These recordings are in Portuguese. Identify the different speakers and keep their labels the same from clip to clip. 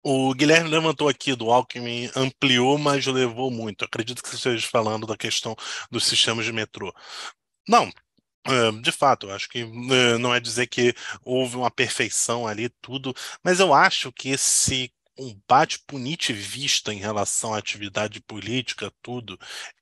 Speaker 1: O Guilherme levantou aqui do Alckmin, ampliou, mas levou muito. Acredito que você esteja falando da questão dos sistemas de metrô. Não, de fato, eu acho que não é dizer que houve uma perfeição ali, tudo, mas eu acho que esse combate punitivista em relação à atividade política, tudo,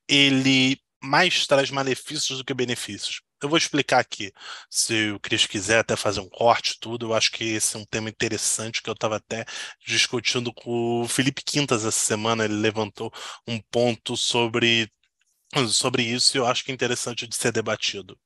Speaker 1: ele mais traz malefícios do que benefícios. Eu vou explicar aqui. Se o Cris quiser até fazer um corte, tudo, eu acho que esse é um tema interessante que eu estava até discutindo com o Felipe Quintas essa semana. Ele levantou um ponto sobre isso e eu acho que é interessante de ser debatido.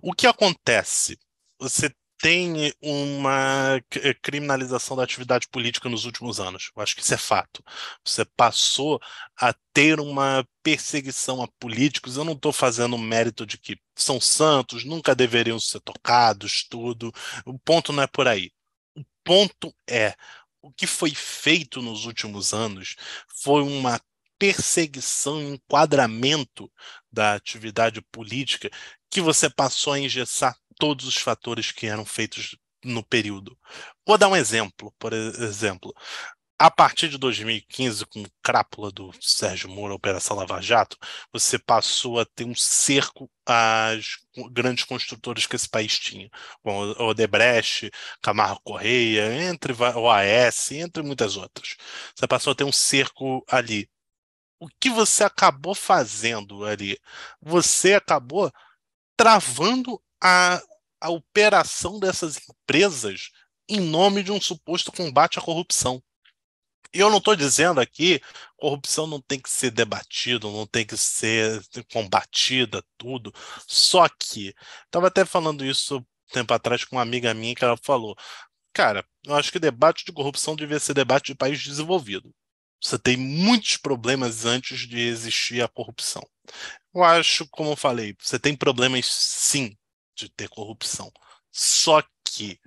Speaker 1: O que acontece? Você tem uma criminalização da atividade política nos últimos anos. Eu acho que isso é fato. Você passou a ter uma perseguição a políticos. Eu não estou fazendo mérito de que são santos, nunca deveriam ser tocados, tudo. O ponto não é por aí. O ponto é o que foi feito nos últimos anos foi uma perseguição e enquadramento da atividade política que você passou a engessar todos os fatores que eram feitos no período. Vou dar um exemplo, por exemplo. A partir de 2015, com o crápula do Sérgio Moro, a Operação Lava Jato, você passou a ter um cerco às grandes construtoras que esse país tinha, como a Odebrecht, Camargo Correia, entre o AS, entre muitas outras. Você passou a ter um cerco ali. O que você acabou fazendo ali? Você acabou travando a operação dessas empresas em nome de um suposto combate à corrupção. E eu não estou dizendo aqui, corrupção não tem que ser debatida, não tem que ser combatida, tudo. Só que, estava até falando isso tempo atrás com uma amiga minha que ela falou, cara, eu acho que debate de corrupção devia ser debate de país desenvolvido. Você tem muitos problemas antes de existir a corrupção. Eu acho, como eu falei, você tem problemas sim de ter corrupção. Só que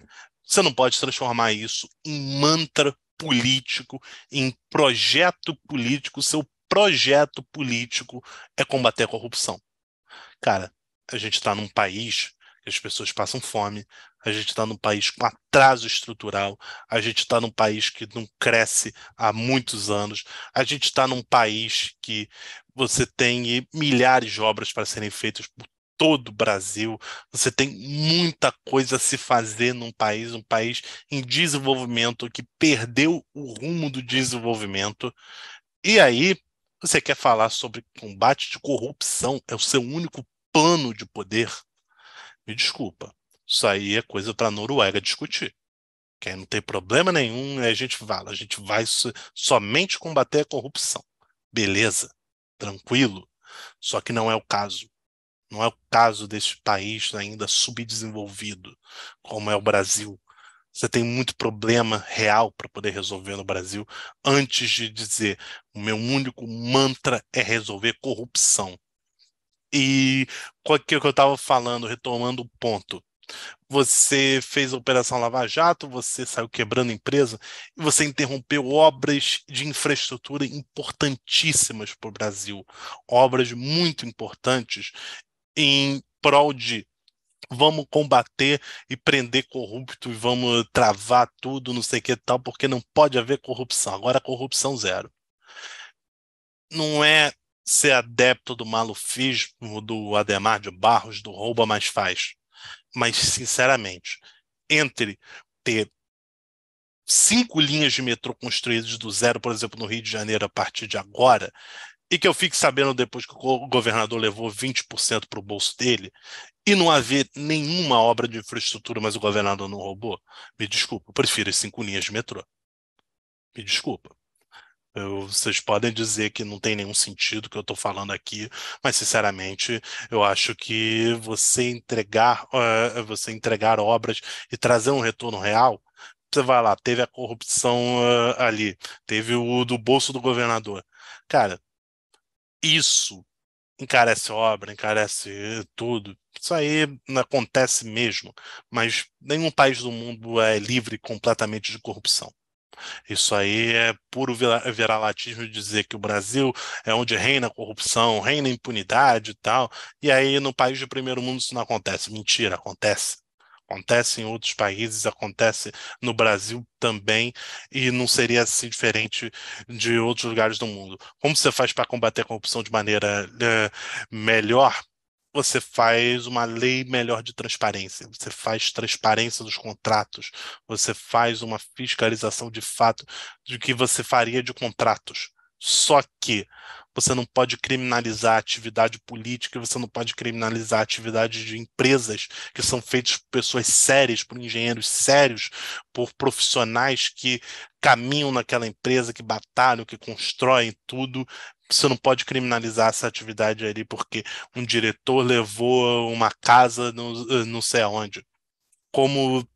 Speaker 1: você não pode transformar isso em mantra político, em projeto político. Seu projeto político é combater a corrupção. Cara, a gente está num país que as pessoas passam fome, a gente está num país com atraso estrutural, a gente está num país que não cresce há muitos anos, a gente está num país que você tem milhares de obras para serem feitas por todo o Brasil, você tem muita coisa a se fazer num país, um país em desenvolvimento que perdeu o rumo do desenvolvimento. E aí, você quer falar sobre combate de corrupção? É o seu único plano de poder? Me desculpa. Isso aí é coisa para a Noruega discutir. Que aí não tem problema nenhum, a gente fala, a gente vai somente combater a corrupção. Beleza, tranquilo. Só que não é o caso. Não é o caso desse país ainda subdesenvolvido, como é o Brasil. Você tem muito problema real para poder resolver no Brasil antes de dizer o meu único mantra é resolver corrupção. E com aquilo que eu estava falando, retomando o ponto, você fez a Operação Lava Jato, você saiu quebrando empresa e você interrompeu obras de infraestrutura importantíssimas para o Brasil, obras muito importantes em prol de vamos combater e prender corrupto e vamos travar tudo, não sei o que e tal, porque não pode haver corrupção. Agora, corrupção zero. Não é ser adepto do malufismo do Adhemar de Barros, do rouba mais faz. Mas, sinceramente, entre ter 5 linhas de metrô construídas do zero, por exemplo, no Rio de Janeiro, a partir de agora, e que eu fique sabendo depois que o governador levou 20% para o bolso dele, e não haver nenhuma obra de infraestrutura, mas o governador não roubou, me desculpa, eu prefiro as 5 linhas de metrô. Me desculpa. Vocês podem dizer que não tem nenhum sentido o que eu estou falando aqui, mas sinceramente eu acho que você entregar obras e trazer um retorno real, você vai lá, teve a corrupção ali, teve o do bolso do governador. Cara, isso encarece obra, encarece tudo. Isso aí não acontece mesmo, mas nenhum país do mundo é livre completamente de corrupção. Isso aí é puro viralatismo de dizer que o Brasil é onde reina a corrupção, reina a impunidade e tal. E aí no país de primeiro mundo isso não acontece. Mentira, acontece. Acontece em outros países, acontece no Brasil também, e não seria assim diferente de outros lugares do mundo. Como você faz para combater a corrupção de maneira melhor? Você faz uma lei melhor de transparência, você faz transparência dos contratos, você faz uma fiscalização de fato de que você faria de contratos. Só que você não pode criminalizar a atividade política, você não pode criminalizar a atividade de empresas que são feitas por pessoas sérias, por engenheiros sérios, por profissionais que caminham naquela empresa, que batalham, que constroem tudo. Você não pode criminalizar essa atividade ali porque um diretor levou uma casa não sei aonde. Como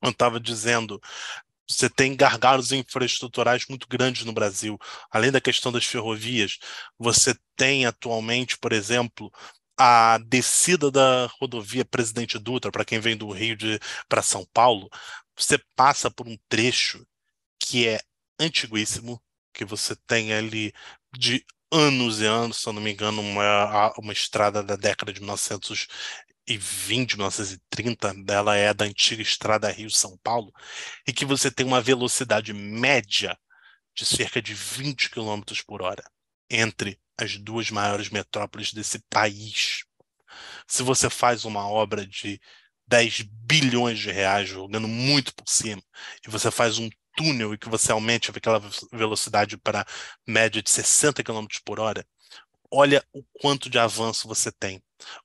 Speaker 1: eu estava dizendo, você tem gargalos infraestruturais muito grandes no Brasil. Além da questão das ferrovias, você tem atualmente, por exemplo, a descida da rodovia Presidente Dutra, para quem vem do Rio para São Paulo, você passa por um trecho que é antiguíssimo, que você tem ali de anos e anos, se eu não me engano, uma estrada da década de 1920, 1930, ela é da antiga estrada Rio-São Paulo, e que você tem uma velocidade média de cerca de 20 quilômetros por hora entre as duas maiores metrópoles desse país. Se você faz uma obra de 10 bilhões de reais, jogando muito por cima, e você faz um túnel e que você aumente aquela velocidade para média de 60 quilômetros por hora, olha o quanto de avanço você tem.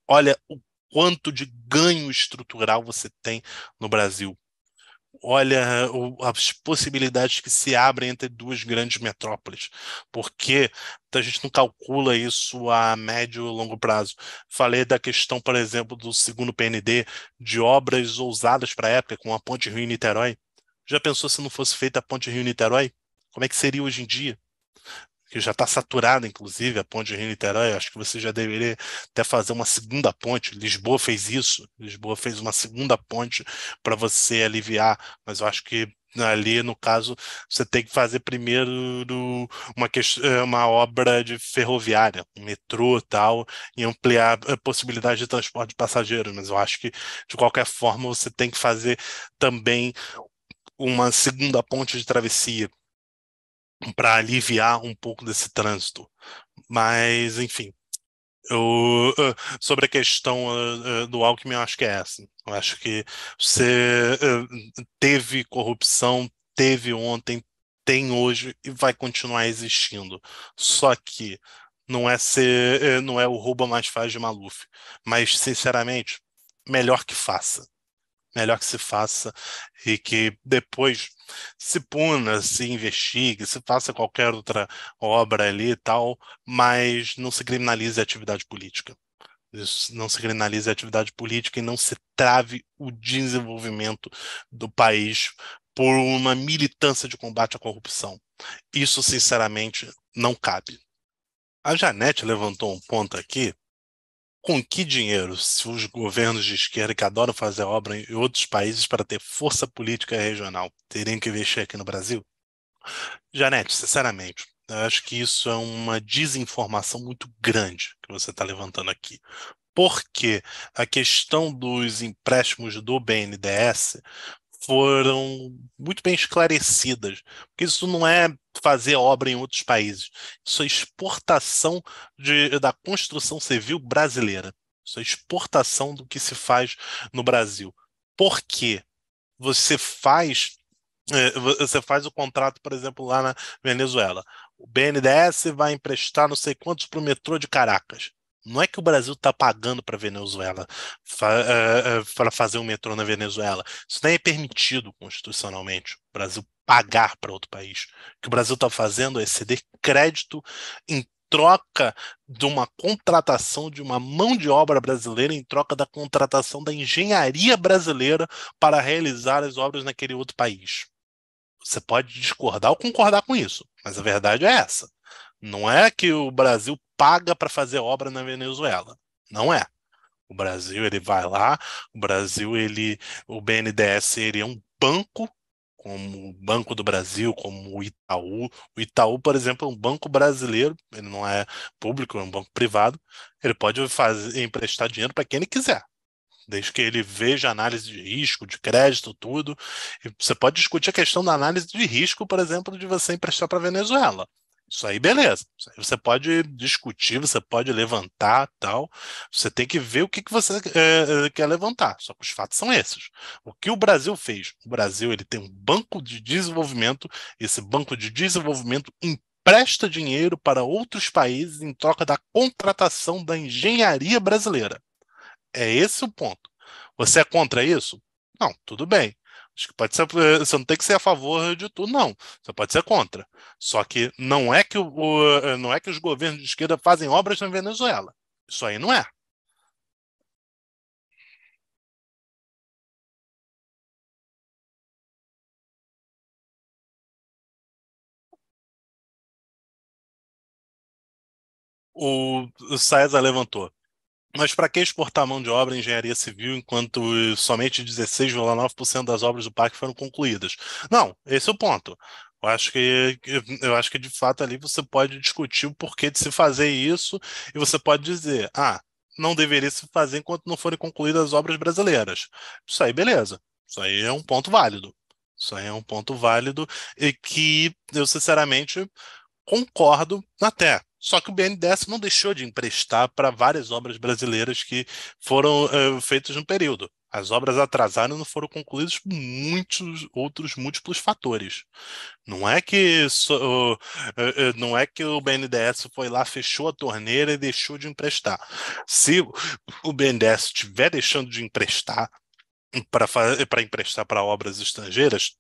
Speaker 1: Olha o quanto de ganho estrutural você tem no Brasil. Olha as possibilidades que se abrem entre duas grandes metrópoles, porque a gente não calcula isso a médio e longo prazo. Falei da questão, por exemplo, do segundo PND, de obras ousadas para a época, com a Ponte Rio-Niterói. Já pensou se não fosse feita a Ponte Rio-Niterói? Como é que seria hoje em dia? Que já está saturada, inclusive, a ponte Rio-Niterói. Acho que você já deveria até fazer uma segunda ponte. Lisboa fez isso. Lisboa fez uma segunda ponte para você aliviar, mas eu acho que ali, no caso, você tem que fazer primeiro uma obra de ferroviária, um metrô e tal, e ampliar a possibilidade de transporte de passageiros. Mas eu acho que, de qualquer forma, você tem que fazer também uma segunda ponte de travessia para aliviar um pouco desse trânsito. Mas, enfim, sobre a questão do Alckmin, eu acho que é essa. Eu acho que você teve corrupção, teve ontem, tem hoje e vai continuar existindo. Só que não é o roubo mais fácil de Maluf. Mas, sinceramente, melhor que faça, melhor que se faça e que depois se puna, se investigue, se faça qualquer outra obra ali e tal, mas não se criminalize a atividade política. Não se criminalize a atividade política e não se trave o desenvolvimento do país por uma militância de combate à corrupção. Isso, sinceramente, não cabe. A Janete levantou um ponto aqui. Com que dinheiro, se os governos de esquerda que adoram fazer obra em outros países para ter força política regional teriam que investir aqui no Brasil? Janete, sinceramente, eu acho que isso é uma desinformação muito grande que você está levantando aqui. Porque a questão dos empréstimos do BNDES foram muito bem esclarecidas, porque isso não é fazer obra em outros países, isso é exportação da construção civil brasileira, isso é exportação do que se faz no Brasil. Por quê? Você faz, você faz o contrato, por exemplo, lá na Venezuela. O BNDES vai emprestar não sei quantos para o metrô de Caracas. Não é que o Brasil está pagando para a Venezuela para fazer um metrô na Venezuela. Isso nem é permitido constitucionalmente. O Brasil pagar para outro país. O que o Brasil está fazendo é ceder crédito em troca de uma contratação de uma mão de obra brasileira, em troca da contratação da engenharia brasileira para realizar as obras naquele outro país. Você pode discordar ou concordar com isso, mas a verdade é essa. Não é que o Brasil paga para fazer obra na Venezuela. Não é. O Brasil, ele vai lá, o BNDES, ele é um banco, como o Banco do Brasil, como o Itaú. O Itaú, por exemplo, é um banco brasileiro, ele não é público, é um banco privado. Ele pode emprestar dinheiro para quem ele quiser. desde que ele veja análise de risco, de crédito, tudo. E você pode discutir a questão da análise de risco, por exemplo, de você emprestar para a Venezuela. Isso aí, beleza. Isso aí você pode discutir, você pode levantar, tal. Você tem que ver o que você quer levantar. Só que os fatos são esses. O que o Brasil fez? O Brasil ele tem um banco de desenvolvimento. Esse banco de desenvolvimento empresta dinheiro para outros países em troca da contratação da engenharia brasileira. É esse o ponto. Você é contra isso? Não, tudo bem. Acho que pode ser, você não tem que ser a favor de tudo, não. Você pode ser contra. Só que não é que não é que os governos de esquerda fazem obras na Venezuela. Isso aí não é. O César levantou. Mas para que exportar mão de obra em engenharia civil enquanto somente 16,9% das obras do parque foram concluídas? Não, esse é o ponto. Eu acho que de fato ali você pode discutir o porquê de se fazer isso e você pode dizer, não deveria se fazer enquanto não forem concluídas as obras brasileiras. Isso aí, beleza. Isso aí é um ponto válido. Isso aí é um ponto válido e que eu sinceramente concordo até. Só que o BNDES não deixou de emprestar para várias obras brasileiras que foram feitas no período. As obras atrasaram e não foram concluídas por muitos outros múltiplos fatores. Não é que o BNDES foi lá, fechou a torneira e deixou de emprestar. Se o BNDES estiver deixando de emprestar para emprestar para obras estrangeiras,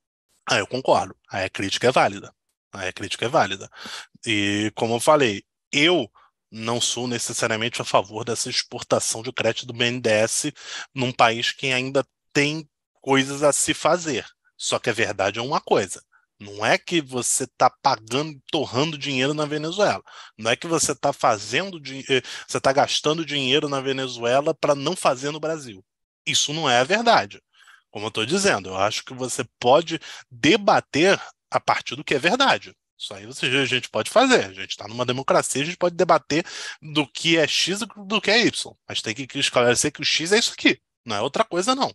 Speaker 1: aí eu concordo. Aí a crítica é válida. Aí a crítica é válida. E, como eu falei, eu não sou necessariamente a favor dessa exportação de crédito do BNDES num país que ainda tem coisas a se fazer. Só que a verdade é uma coisa. Não é que você está pagando, torrando dinheiro na Venezuela. Não é que você está você está gastando dinheiro na Venezuela para não fazer no Brasil. Isso não é a verdade. Como eu estou dizendo, eu acho que você pode debater a partir do que é verdade. Isso aí a gente pode fazer. A gente está numa democracia, a gente pode debater do que é X e do que é Y. Mas tem que esclarecer que o X é isso aqui, não é outra coisa, não.